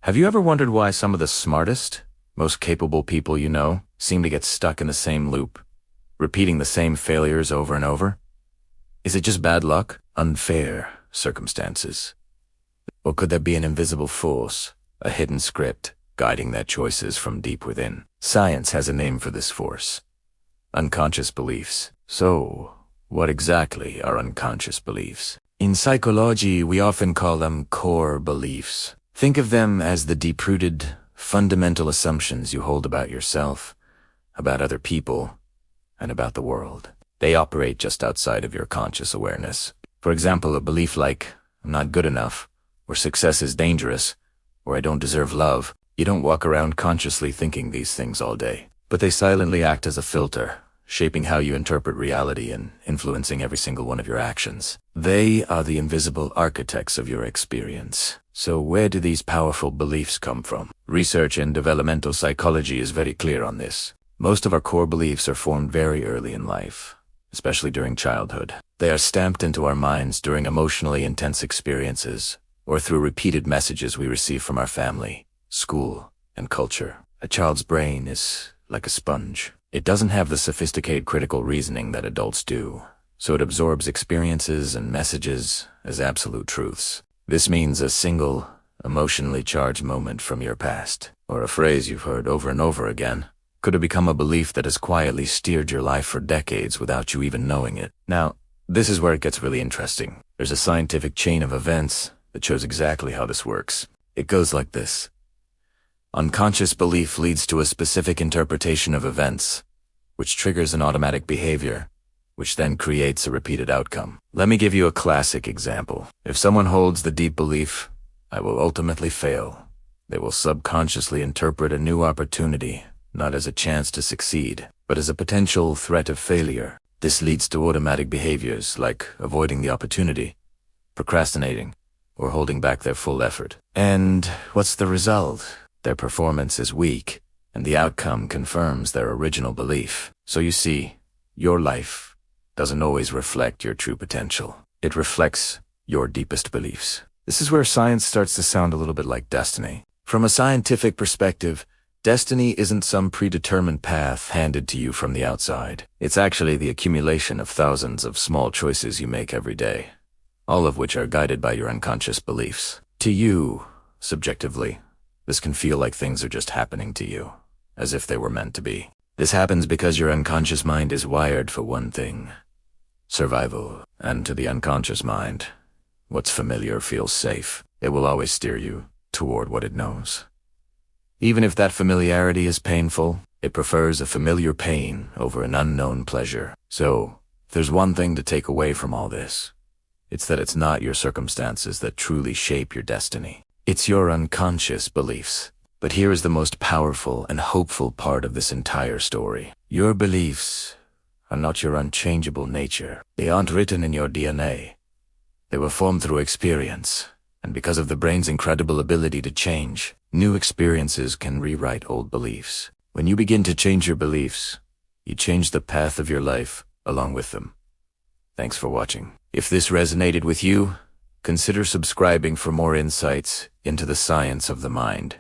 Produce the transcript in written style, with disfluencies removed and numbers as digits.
Have you ever wondered why some of the smartest, most capable people you know seem to get stuck in the same loop, repeating the same failures over and over? Is it just bad luck? Unfair circumstances? Or could there be an invisible force, a hidden script, guiding their choices from deep within? Science has a name for this force: unconscious beliefs. So, what exactly are unconscious beliefs? In psychology, we often call them core beliefs. Think of them as the deep-rooted, fundamental assumptions you hold about yourself, about other people, and about the world. They operate just outside of your conscious awareness. For example, a belief like, I'm not good enough, or success is dangerous, or I don't deserve love. You don't walk around consciously thinking these things all day, but they silently act as a filter, shaping how you interpret reality and influencing every single one of your actions. They are the invisible architects of your experience. So where do these powerful beliefs come from? Research in developmental psychology is very clear on this. Most of our core beliefs are formed very early in life, especially during childhood. They are stamped into our minds during emotionally intense experiences, or through repeated messages we receive from our family, school, and culture. A child's brain is like a sponge. It doesn't have the sophisticated critical reasoning that adults do, so it absorbs experiences and messages as absolute truths. This means a single, emotionally charged moment from your past, or a phrase you've heard over and over again, could have become a belief that has quietly steered your life for decades without you even knowing it. Now, this is where it gets really interesting. There's a scientific chain of events that shows exactly how this works. It goes like this. Unconscious belief leads to a specific interpretation of events, which triggers an automatic behavior, which then creates a repeated outcome. Let me give you a classic example. If someone holds the deep belief, I will ultimately fail, they will subconsciously interpret a new opportunity not as a chance to succeed, but as a potential threat of failure. This leads to automatic behaviors like avoiding the opportunity, procrastinating, or holding back their full effort. And what's the result? Their performance is weak, and the outcome confirms their original belief. So you see, your life doesn't always reflect your true potential. It reflects your deepest beliefs. This is where science starts to sound a little bit like destiny. From a scientific perspective, destiny isn't some predetermined path handed to you from the outside. It's actually the accumulation of thousands of small choices you make every day, all of which are guided by your unconscious beliefs. To you, subjectively, this can feel like things are just happening to you, as if they were meant to be. This happens because your unconscious mind is wired for one thing: survival. And to the unconscious mind, what's familiar feels safe. It will always steer you toward what it knows. Even if that familiarity is painful, it prefers a familiar pain over an unknown pleasure. So, if there's one thing to take away from all this, it's that it's not your circumstances that truly shape your destiny. It's your unconscious beliefs. But here is the most powerful and hopeful part of this entire story. Your beliefs are not your unchangeable nature. They aren't written in your DNA. They were formed through experience. And because of the brain's incredible ability to change, new experiences can rewrite old beliefs. When you begin to change your beliefs, you change the path of your life along with them. Thanks for watching. If this resonated with you, consider subscribing for more insights into the science of the mind.